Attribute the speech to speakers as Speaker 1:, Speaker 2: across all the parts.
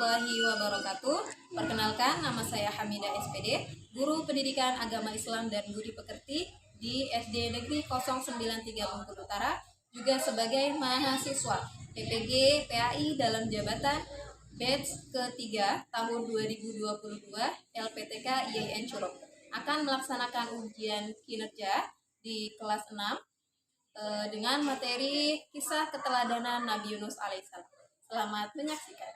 Speaker 1: warahmatullahi wabarakatuh. Perkenalkan, nama saya Hamidah SPD, Guru Pendidikan Agama Islam dan Budi Pekerti di SD Negeri 093 Bengkulu Utara, juga sebagai mahasiswa PPG PAI dalam jabatan batch ketiga tahun 2022 LPTK IAIN Curug, akan melaksanakan ujian kinerja di kelas 6 dengan materi kisah keteladanan Nabi Yunus alaihissalam. Selamat menyaksikan.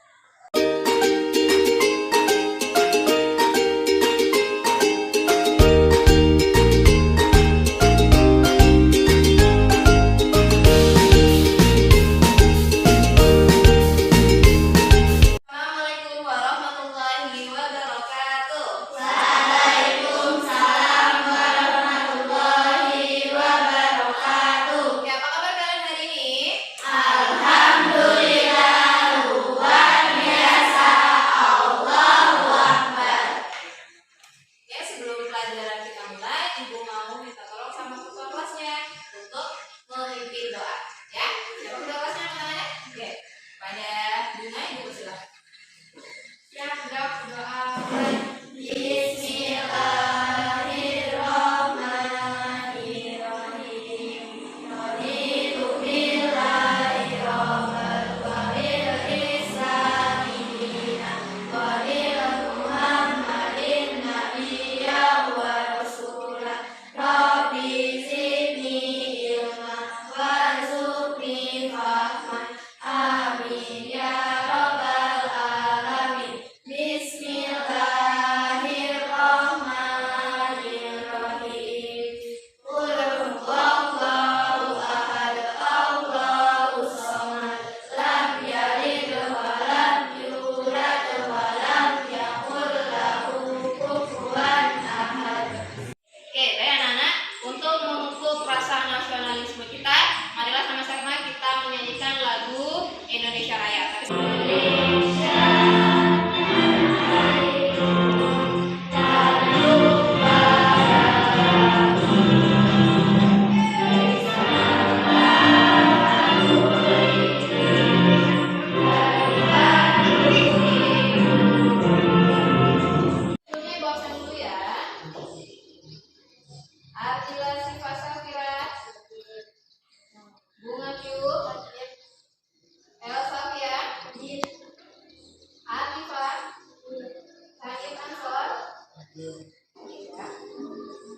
Speaker 1: Indonesia Raya.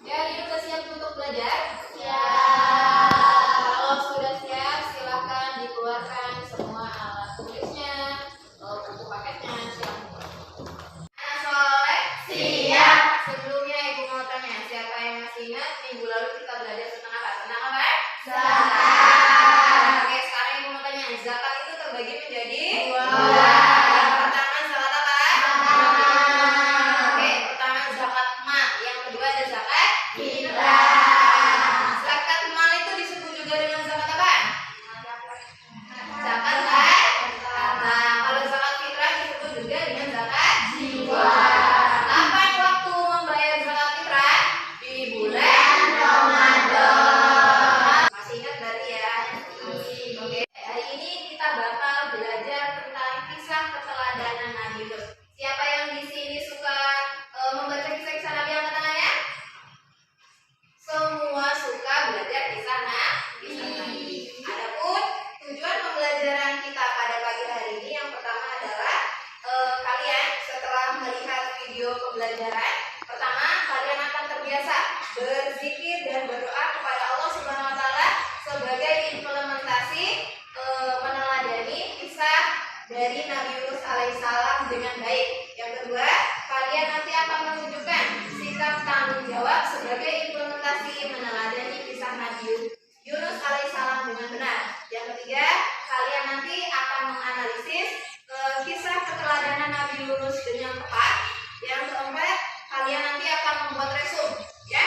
Speaker 1: Ya, ini udah siap untuk belajar? Siap. Kalau sudah siap, silakan dikeluarkan semua alat tulisnya, buku paketnya, silakan. Anak soleh? Siap. Sebelumnya Ibu mau tanya, siapa yang masih ingat minggu lalu kita belajar tentang apa? Tentang apa? Zakat. Oke, sekarang Ibu mau tanya, zakat itu terbagi menjadi dua. Pembelajaran pertama, kalian akan terbiasa berzikir dan berdoa kepada Allah Subhanahu wa Ta'ala sebagai implementasi meneladani kisah dari Nabi Yunus alaihissalam dengan baik. Yang kedua, kalian nanti akan menunjukkan sikap tanggung jawab sebagai implementasi meneladani kisah Nabi Yunus alaihissalam dengan benar. Yang ketiga, kalian nanti akan menganalisis kisah keteladanan Nabi Yunus dengan tepat. Yang keempat, kalian nanti akan membuat resum, ya,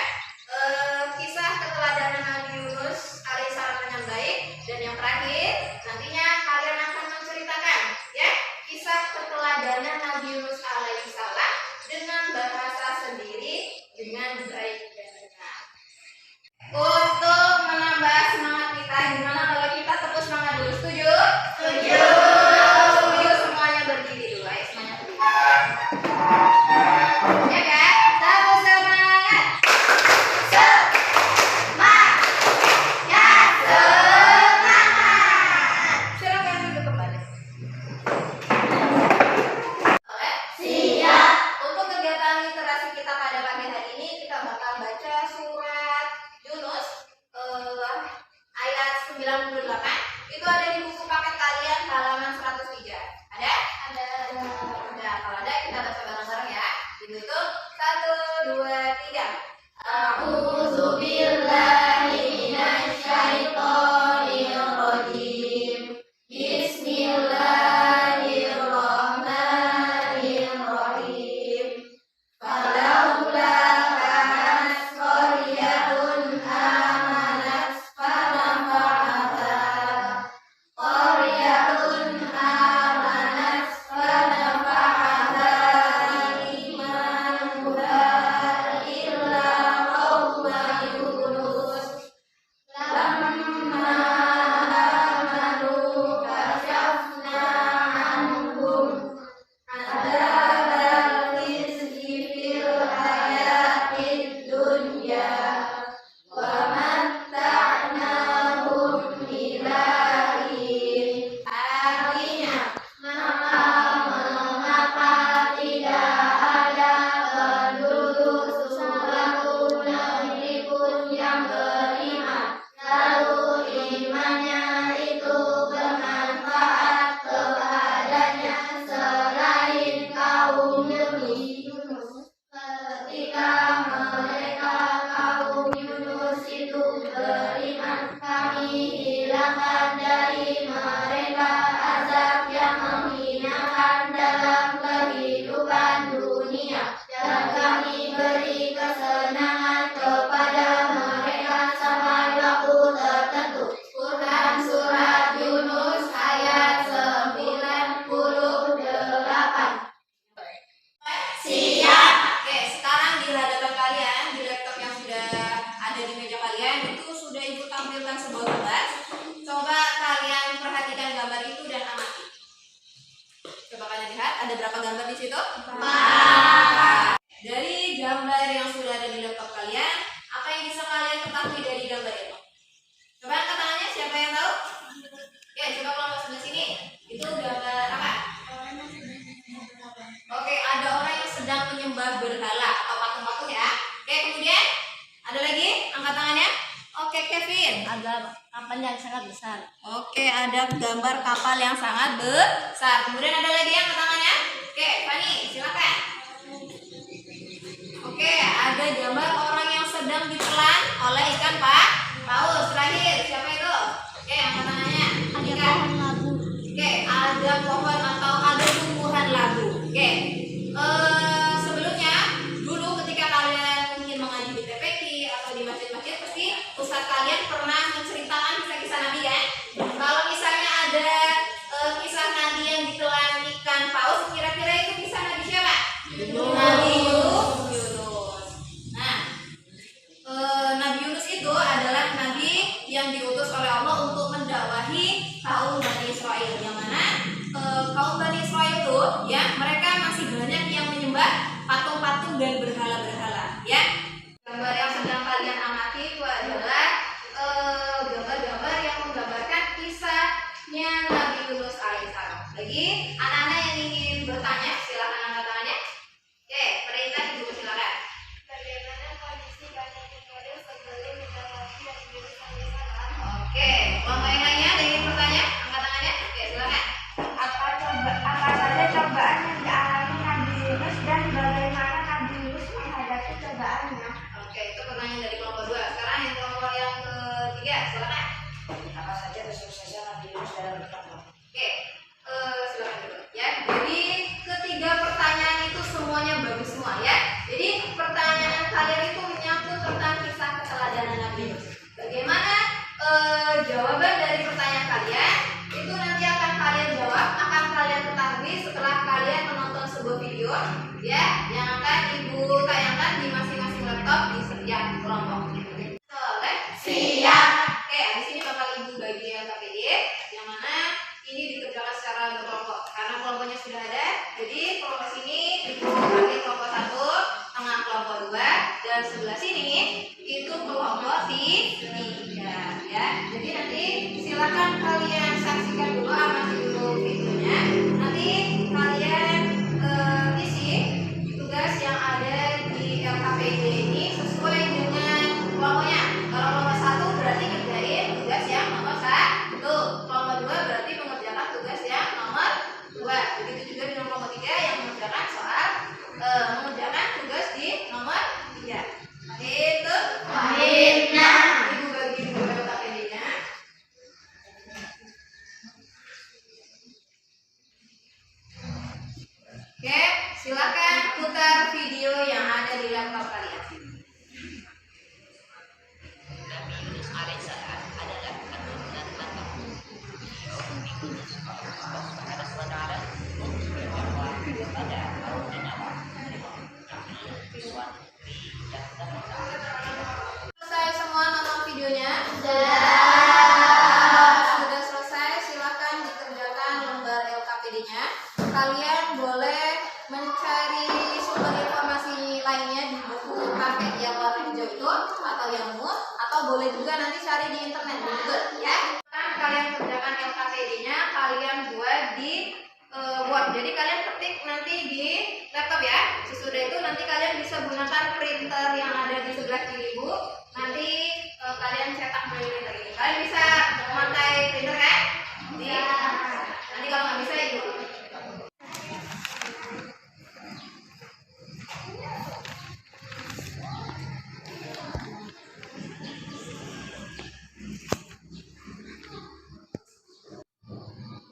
Speaker 1: kisah keteladanan Nabi Yunus alaihissalam dengan baik. Dan yang terakhir, nantinya kalian akan menceritakan, ya, kisah keteladanan Nabi Yunus alaihissalam Coba kalian lihat, ada berapa gambar di situ?
Speaker 2: 4.
Speaker 1: Dari gambar yang sudah ada di laptop kalian, apa yang bisa kalian ketahui dari gambar itu? Coba angkat tangannya, siapa yang tahu? Oke, coba kelompok sebelah sini. Itu gambar apa? Oke, ada orang yang sedang menyembah berhala atau patung-patung ya. Oke, kemudian ada lagi, angkat tangannya. Oke, Kevin.
Speaker 2: Ada kapal yang sangat besar.
Speaker 1: Oke, ada gambar kapal yang sangat besar. Kemudian ada lagi yang angkat tangannya. Oke, Fani, silakan. Oke, ada gambar orang yang sedang ditelan oleh ikan paus. Terakhir, siapa itu? Oke, angkat tangannya.
Speaker 2: Ada
Speaker 1: Ika.
Speaker 2: pohon labu.
Speaker 1: Oke, ada pohon atau ada tumbuhan labu. Oke, sebelumnya dulu ketika kalian ingin mengaji di TPQ atau di masjid-masjid, pasti ustadz kalian pernah menceritakan kisah-kisah Nabi kan? Kalau misalnya ada kisah Nabi yang ditelan ikan paus, kira-kira itu kisah Nabi siapa? Nabi Yunus. Nah, Nabi Yunus itu adalah Nabi yang diutus oleh Allah untuk mendakwahi kaum Bani Israel, yang mana kaum Bani Israel itu ya mereka masih banyak yang menyembah patung-patung dan berhala-berhala ya. Gambar yang sedang kalian amati itu adalah gambar-gambar yang menggambarkan kisahnya Nabi Yunus alaihissalam. Lagi anak-anak yang ingin bertanya silakan angkat tangannya. Oke, perintah ibu silakan. Bagaimana kondisi Bani Israel sebelum mendapati Nabi Yunus alaihissalam? Oke, kelompok yang lainnya ada yang ingin bertanya? Angkat tangannya. Oke, silakan.
Speaker 3: Apa saja cobaan yang dialami Nabi Yunus dan bagaimana Nabi Yunus menghadapi cobaannya?
Speaker 1: Oke, itu pertanyaan dari kelompok 2. Sekarang yang kelompok yang ketiga, silakan.
Speaker 4: Apa saja kesuksesan Nabi Yunus dalam berdakwah?
Speaker 1: Oke, silakan dulu ya. Jadi ketiga pertanyaan itu semuanya bagus semua ya. Jadi pertanyaan kalian itu menyangkut tentang kisah keteladanan Nabi Yunus. Bagaimana jawaban dari pertanyaan kalian itu nanti akan kalian jawab, akan kalian ketahui setelah kalian menonton sebuah video ya yang akan ibu tayangkan di masing-masing laptop di setiap kelompok. Soleh
Speaker 2: Siap.
Speaker 1: Oke, di sini bakal ibu bagi LKPD yang mana ini dikerjakan secara berkelompok karena kelompoknya sudah ada. Jadi kelompok sini ibu bagi kelompok 1, tengah kelompok 2, dan sebelah sini itu kelompok 3 ya. Jadi nanti silakan kalian saksikan dulu, amati dulu videonya. Nanti kalian isi tugas yang ada di LKPD ini sesuai dengan kelompoknya. Kalau kelompok 1 berarti ngerjain tugas yang nomor 1, kelompok 2 berarti mengerjakan tugas yang nomor 2. Begitu juga dengan kelompok 3 yang mengerjakan soal mengerjakan tugas di nomor 3. Itu
Speaker 2: Baiknya.
Speaker 1: ibu bagi dulu LKPD-nya. Oke, silakan putar video yang ada di laptop kalian.
Speaker 4: Nabi Yunus alaihissalam adalah keturunan Adam. Beliau diutus oleh Allah Subhanahu wa taala untuk berdakwah kepada kaum Nabi. Nabi suatu negeri yang terletak.
Speaker 1: Selesai semua nonton videonya?
Speaker 2: Sudah.
Speaker 1: Sudah selesai, silakan dikerjakan lembar LKPD-nya. Kalian boleh mencari sumber informasi lainnya di buku paket yang warna hijau itu atau yang ungu, atau boleh juga nanti cari di internet di Google ya. Kalian kerjakan LKPD-nya, kalian buat di Word. Jadi kalian ketik nanti di laptop ya. Sesudah itu nanti kalian bisa gunakan printer yang ada di sebelah kiri ibu. Nanti kalian cetak melalui printer ini. Kalian bisa memakai printer kan? Nanti kalau nggak bisa ibu.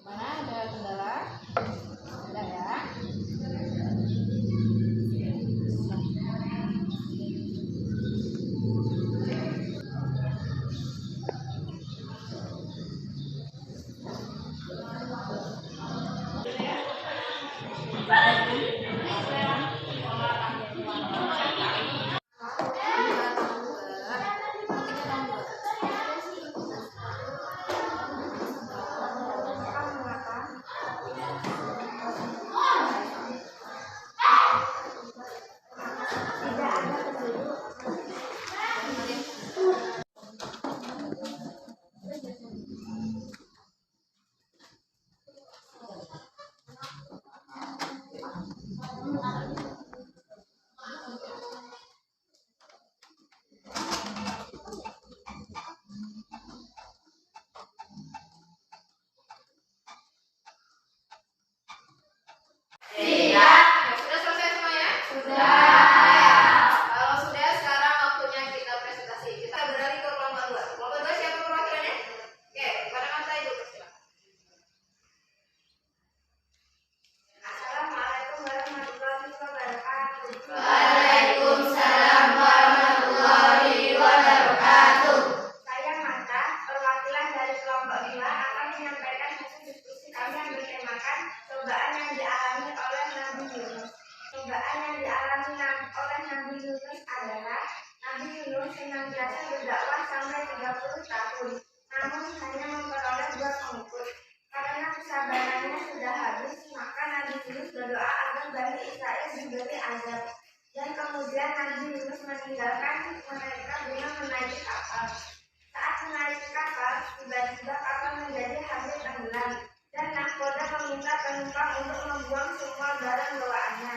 Speaker 1: Mana ada kendala? Ada ya.
Speaker 3: cobaan yang dialami oleh Nabi Yunus. Cobaan yang dialami oleh Nabi Yunus adalah Nabi Yunus senantiasa berdakwah sampai 30 tahun, namun hanya memperoleh 2 pengikut. Karena kesabarannya sudah habis, maka Nabi Yunus berdoa agar Bani Israel diberi azab. Dan kemudian Nabi Yunus meninggalkan mereka dengan menaiki kapal. Saat menaiki kapal, tiba-tiba kapal menjadi hampir tenggelam, dan nahkoda meminta penumpang untuk membuang semua barang bawaannya.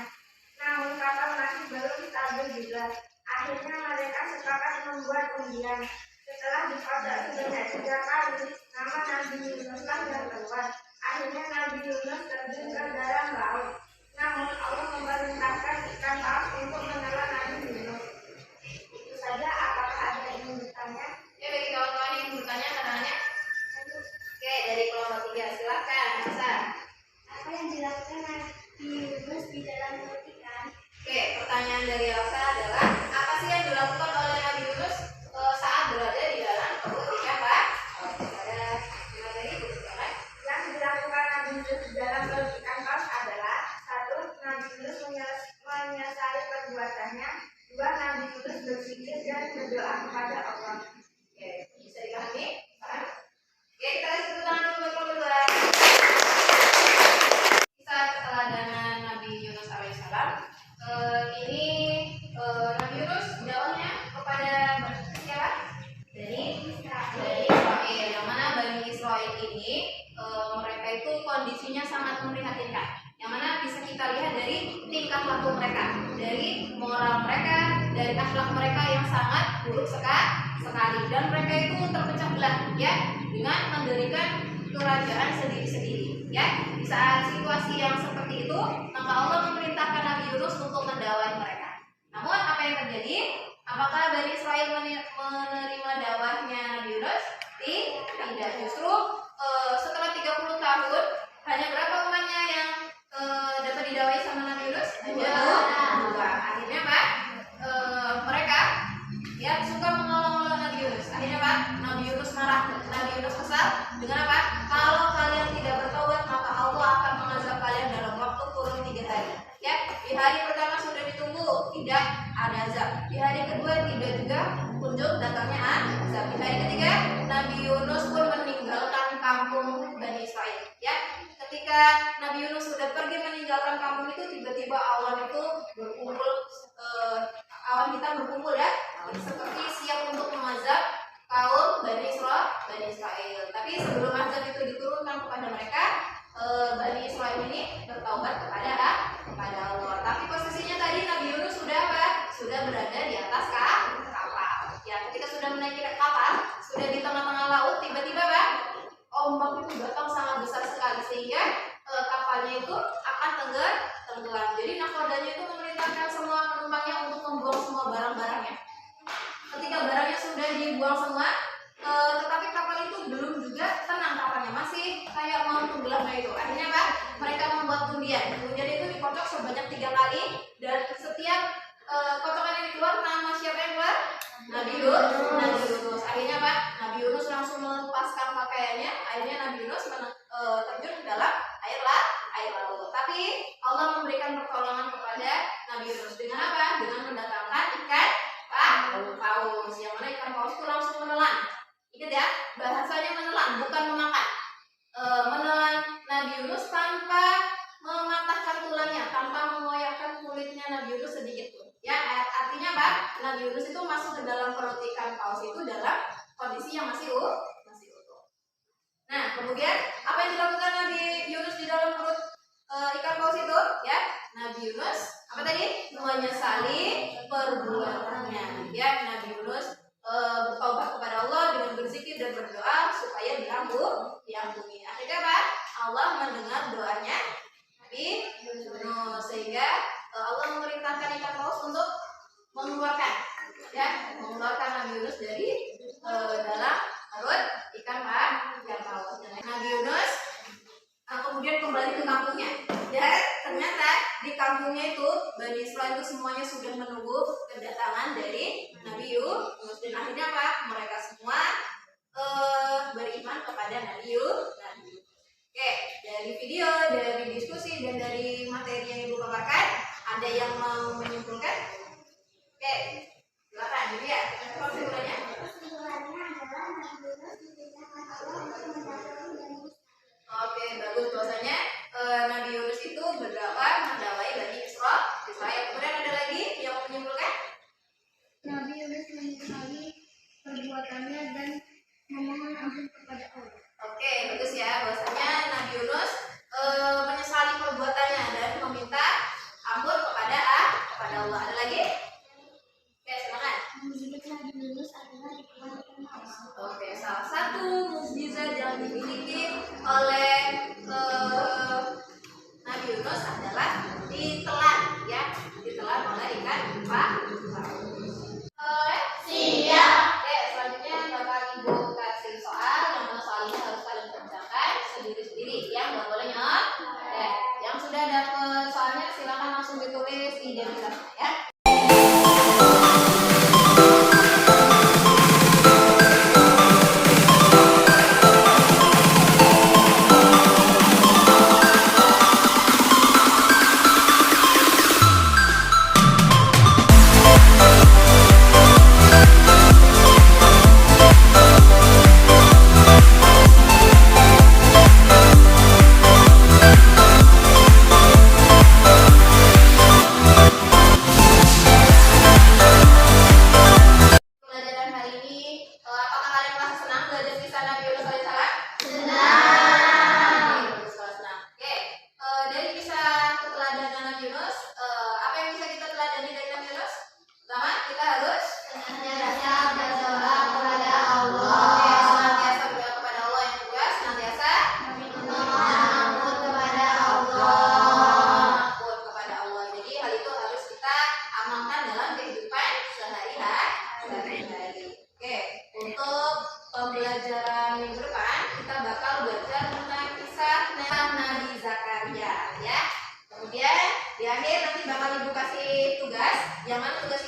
Speaker 3: Namun kapal masih belum stabil juga. Akhirnya mereka sepakat membuat undian. Setelah dikocok sebanyak 3 kali, nama Nabi Yunuslah yang keluar. Akhirnya Nabi Yunus terjun ke dalam laut. Namun Allah memerintahkan ikan paus untuk menelan Nabi Yunus. Itu saja. Apakah ada yang ingin bertanya?
Speaker 1: Ya, bagi kawan-kawan yang bertanya, tanya. Oke, dari kelompok 3 silakan. Masa.
Speaker 3: Apa yang dilakukan Nabi Yunus di dalam perut ikan?
Speaker 1: Oke, pertanyaan dari Elsa adalah apa sih yang dilakukan oleh Nabi Yunus saat berada di dalam perut ikan, Pak? Ada materi itu silakan.
Speaker 3: Yang dilakukan Nabi Yunus di dalam perut ikan paus adalah: 1. Nabi Yunus menyesali perbuatannya. 2. Nabi Yunus berzikir dan berdoa kepada Allah.
Speaker 1: Oke, bisa dipahami? Paham? Oke, kita kasih tepuk tangan dulu buat kelompok 2. Kisah keteladanan Nabi Yunus alaihissalam. Ini Nabi Yunus dakwahnya kepada siapa? Dari Israel. Yang mana Bani Israel ini mereka itu kondisinya sangat memprihatinkan. Yang mana bisa kita lihat dari tingkah laku mereka, dari moral mereka, dari akhlak mereka yang sangat buruk sekali. Dan mereka itu terpecah belah, ya, dengan mendirikan kerajaan sendiri-sendiri. Ya, di saat situasi yang seperti itu, maka Allah memerintahkan Nabi Yunus untuk mendakwai mereka. Namun apa yang terjadi? Apakah Bani Israel menerima dakwahnya Nabi Yunus? Tidak. Justru setelah 30 tahun, hanya berapa umatnya yang dapat didakwai sama Nabi Yunus? Hanya 2. Akhirnya Pak, mereka ya suka mengolok-olok Nabi Yunus. Akhirnya Pak, Nabi Yunus marah. Nabi Yunus kesal dengan apa? Kalau kalian tidak bertaubat, maka Allah akan mengazab kalian dalam waktu kurun 3 hari. Ya, di hari pertama sudah ditunggu, tidak ada azab. Di hari kedua tidak juga kunjung datangnya azab. Di hari ketiga, Nabi Yunus pun meninggalkan kampung Bani Israel. Ya, ketika Nabi Yunus sudah pergi meninggalkan kampung itu, tiba-tiba awan itu berkumpul, awan hitam berkumpul, ya, seperti siap untuk mengazab kaum Bani Israel. Tapi sebelum azab itu diturunkan kepada mereka, Bani Israel ini bertaubat kepada Allah. Tapi posisinya tadi Nabi Yunus sudah apa? Sudah berada di atas kapal. Ya, ketika sudah menaiki kapal, sudah di tengah-tengah laut, tiba-tiba Pak, ombak itu datang sangat besar sekali sehingga kapalnya itu akan tenggelam. Jadi nahkodanya itu memerintahkan semua penumpangnya untuk membuang semua barang-barangnya. Ketika barangnya sudah dibuang semua, tetapi kapal itu belum juga tenang, kapalnya masih kayak mau tenggelam itu. Akhirnya Pak, mereka membuat undian. Undian itu dikocok sebanyak 3 kali, dan setiap kocokan yang keluar, nama siapa yang keluar? Nabi Yunus. Akhirnya Pak, Nabi Yunus langsung melepaskan pakaiannya. Akhirnya Nabi Yunus terjun ke dalam air laut. Tapi Allah memberikan pertolongan kepada Nabi Yunus dengan apa? Dengan mendatangkan ikan paus. Yang mana ikan paus itu langsung menelan. Ingat ya, bahasanya menelan, bukan memakan. Menelan Nabi Yunus tanpa mematahkan tulangnya, tanpa mengoyakkan kulitnya Nabi Yunus sedikit pun. Ya, artinya Pak, Nabi Yunus itu masuk ke dalam perut ikan paus itu dalam kondisi yang masih utuh. Nah, kemudian apa yang dilakukan Nabi Yunus di dalam perut ikan paus itu? Ya, Nabi Yunus apa tadi? Menyesali perbuatannya. Ya, Nabi Yunus bertaubat kepada Allah dengan berzikir dan berdoa supaya diampuni. Akhirnya Pak, Allah mendengar doanya Nabi Yunus, sehingga Allah memerintahkan ikan paus untuk mengeluarkan Nabi Yunus dari dalam perut ikan paus. Dan Nabi Yunus kemudian kembali ke kampungnya. Dan ternyata di kampungnya itu Bani Israel itu semuanya sudah menunggu kedatangan dari Nabi Yunus. Dan akhirnya Pak, mereka semua beriman kepada Nabi Yunus. Oke, dari video, dari diskusi Ada yang mau menyimpulkan? Oke, silakan dulu ya. Apa kesimpulannya?
Speaker 3: Kesimpulannya adalah Nabi Yunus diperintahkan Allah untuk mendakwai Bani Israil.
Speaker 1: Oke, bagus. Bahwasanya Nabi Yunus itu berdakwah mendakwai Bani Israel. Kemudian ada lagi yang mau menyimpulkan?
Speaker 3: Nabi Yunus menyesali perbuatannya dan memohon ampun kepada Allah.
Speaker 1: Oke, bagus ya. Bahwasanya Nabi Yunus menyesali perbuatannya dan meminta ampun kepada Allah. Ada lagi? Oke, silakan.
Speaker 3: Mukjizat Nabi Yunus adalah dikembalikan Maus.
Speaker 1: Oke, salah satu mukjizat yang dimiliki oleh Nabi Yunus adalah ditelan, ya, ditelan oleh ikan paus.
Speaker 2: Siap.
Speaker 1: Oke, selanjutnya Bapak Ibu kasih soal, yang mana soal ini harus kalian kerjakan sendiri-sendiri, ya, nggak boleh nyok. Oke, yang sudah dapat soalnya silakan langsung ditulis identitasnya, ya. Pelajaran hari ini, apakah kalian merasa senang belajar kisah Nabi Yunus alaihissalam? Senang. Oke, dari kisah keteladanan Nabi Yunus, apa yang bisa kita teladani dari Nabi Yunus? Pertama, kita harus
Speaker 2: Senantiasa berdoa kepada Allah.
Speaker 1: Oke, senantiasa berdoa kepada Allah. Yang kedua, senantiasa
Speaker 2: Memohon ampun kepada Allah.
Speaker 1: ampun kepada Allah. Jadi hal itu harus kita amalkan dalam kehidupan sehari-hari. Oke, untuk pembelajaran minggu depan kita bakal belajar tentang kisah Nabi Zakaria, ya. Kemudian di akhir nanti bakal Ibu kasih tugas, yang mana tugas